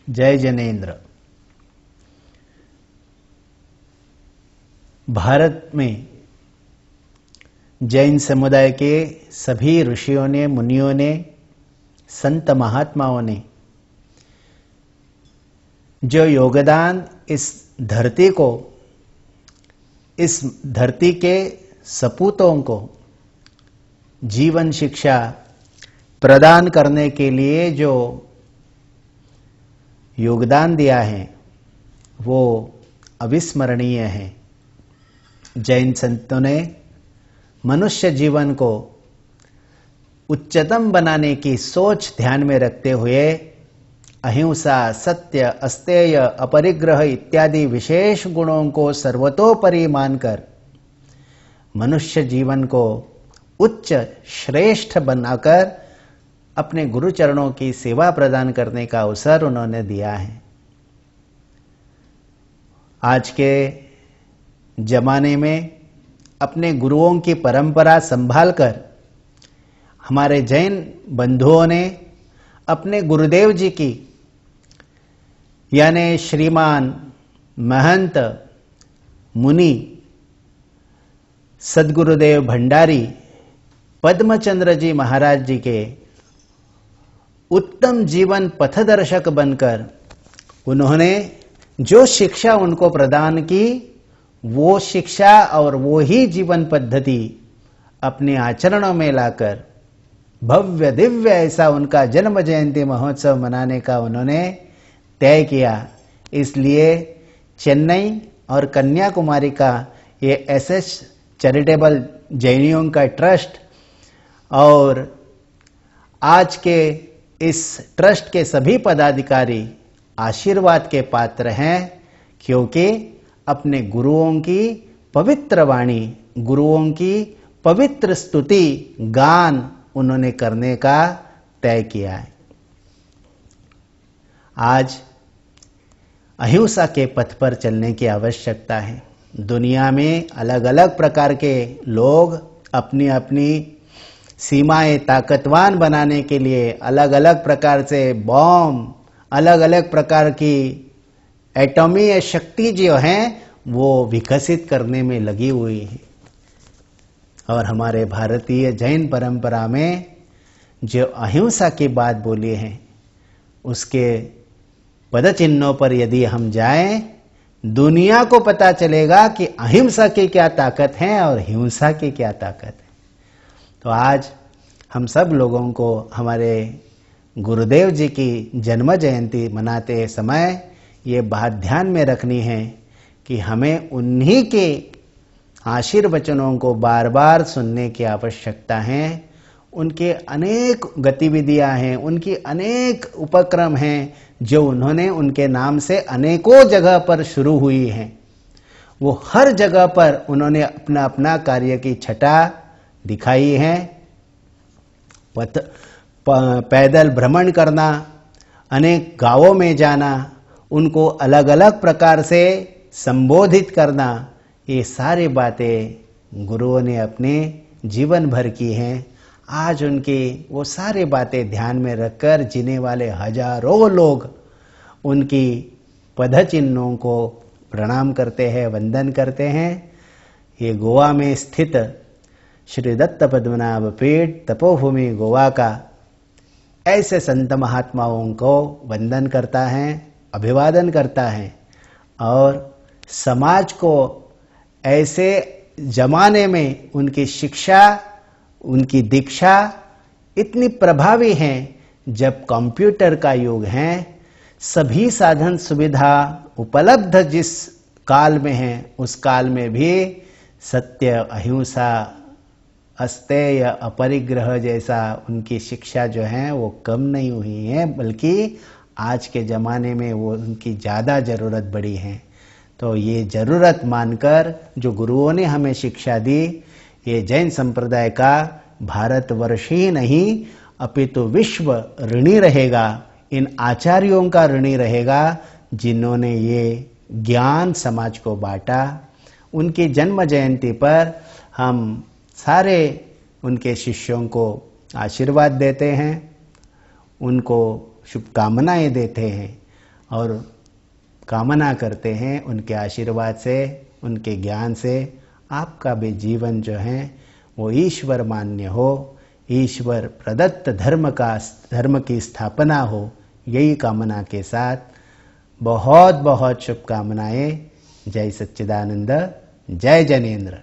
जय जनेन्द्र। भारत में जैन समुदाय के सभी ऋषियों ने, मुनियों ने, संत महात्माओं ने जो योगदान इस धरती को, इस धरती के सपूतों को जीवन शिक्षा प्रदान करने के लिए जो योगदान दिया है वो अविस्मरणीय है। जैन संतों ने मनुष्य जीवन को उच्चतम बनाने की सोच ध्यान में रखते हुए अहिंसा, सत्य, अस्तेय, अपरिग्रह इत्यादि विशेष गुणों को सर्वतोपरि मानकर मनुष्य जीवन को उच्च श्रेष्ठ बनाकर अपने गुरुचरणों की सेवा प्रदान करने का अवसर उन्होंने दिया है। आज के जमाने में अपने गुरुओं की परंपरा संभालकर हमारे जैन बंधुओं ने अपने गुरुदेव जी की यानी श्रीमान महंत मुनि सद्गुरुदेव भंडारी पद्मचंद्र जी महाराज जी के उत्तम जीवन पथदर्शक बनकर उन्होंने जो शिक्षा उनको प्रदान की वो शिक्षा और वो ही जीवन पद्धति अपने आचरणों में लाकर भव्य दिव्य ऐसा उनका जन्म जयंती महोत्सव मनाने का उन्होंने तय किया। इसलिए चेन्नई और कन्याकुमारी का ये एसएस चैरिटेबल जैनियों का ट्रस्ट और आज के इस ट्रस्ट के सभी पदाधिकारी आशीर्वाद के पात्र हैं, क्योंकि अपने गुरुओं की पवित्र वाणी, गुरुओं की पवित्र स्तुति गान उन्होंने करने का तय किया है। आज अहिंसा के पथ पर चलने की आवश्यकता है। दुनिया में अलग अलग प्रकार के लोग अपनी अपनी सीमाएं ताकतवान बनाने के लिए अलग अलग प्रकार से बॉम्ब, अलग अलग प्रकार की एटॉमी शक्ति जो हैं वो विकसित करने में लगी हुई है। और हमारे भारतीय जैन परंपरा में जो अहिंसा की बात बोली है उसके पद चिन्हों पर यदि हम जाएं, दुनिया को पता चलेगा कि अहिंसा की क्या ताकत है और हिंसा की क्या ताकत है। तो आज हम सब लोगों को हमारे गुरुदेव जी की जन्म जयंती मनाते समय ये बात ध्यान में रखनी है कि हमें उन्हीं के आशीर्वचनों को बार बार सुनने की आवश्यकता है। उनके अनेक गतिविधियां हैं, उनकी अनेक उपक्रम हैं जो उन्होंने उनके नाम से अनेकों जगह पर शुरू हुई हैं। वो हर जगह पर उन्होंने अपना अपना कार्य की छटा दिखाई है। पैदल भ्रमण करना, अनेक गांवों में जाना, उनको अलग अलग प्रकार से संबोधित करना, ये सारी बातें गुरुओं ने अपने जीवन भर की हैं। आज उनकी वो सारी बातें ध्यान में रखकर जीने वाले हजारों लोग उनकी पद चिन्हों को प्रणाम करते हैं, वंदन करते हैं। ये गोवा में स्थित श्री दत्त पद्मनाभ पीठ तपोभूमि गोवा का ऐसे संत महात्माओं को वंदन करता है, अभिवादन करता है और समाज को ऐसे जमाने में उनकी शिक्षा, उनकी दीक्षा इतनी प्रभावी है जब कंप्यूटर का युग है, सभी साधन सुविधा उपलब्ध जिस काल में है उस काल में भी सत्य, अहिंसा, अस्तेय, अपरिग्रह जैसा उनकी शिक्षा जो है वो कम नहीं हुई है, बल्कि आज के ज़माने में वो उनकी ज़्यादा ज़रूरत बढ़ी है। तो ये ज़रूरत मानकर जो गुरुओं ने हमें शिक्षा दी, ये जैन संप्रदाय का भारतवर्ष ही नहीं अपितु विश्व ऋणी रहेगा, इन आचार्यों का ऋणी रहेगा जिन्होंने ये ज्ञान समाज को बांटा। उनकी जन्म जयंती पर हम सारे उनके शिष्यों को आशीर्वाद देते हैं, उनको शुभकामनाएं देते हैं और कामना करते हैं उनके आशीर्वाद से, उनके ज्ञान से आपका भी जीवन जो है वो ईश्वर मान्य हो, ईश्वर प्रदत्त धर्म की स्थापना हो। यही कामना के साथ बहुत बहुत शुभकामनाएं। जय सच्चिदानंद, जय जनेन्द्र।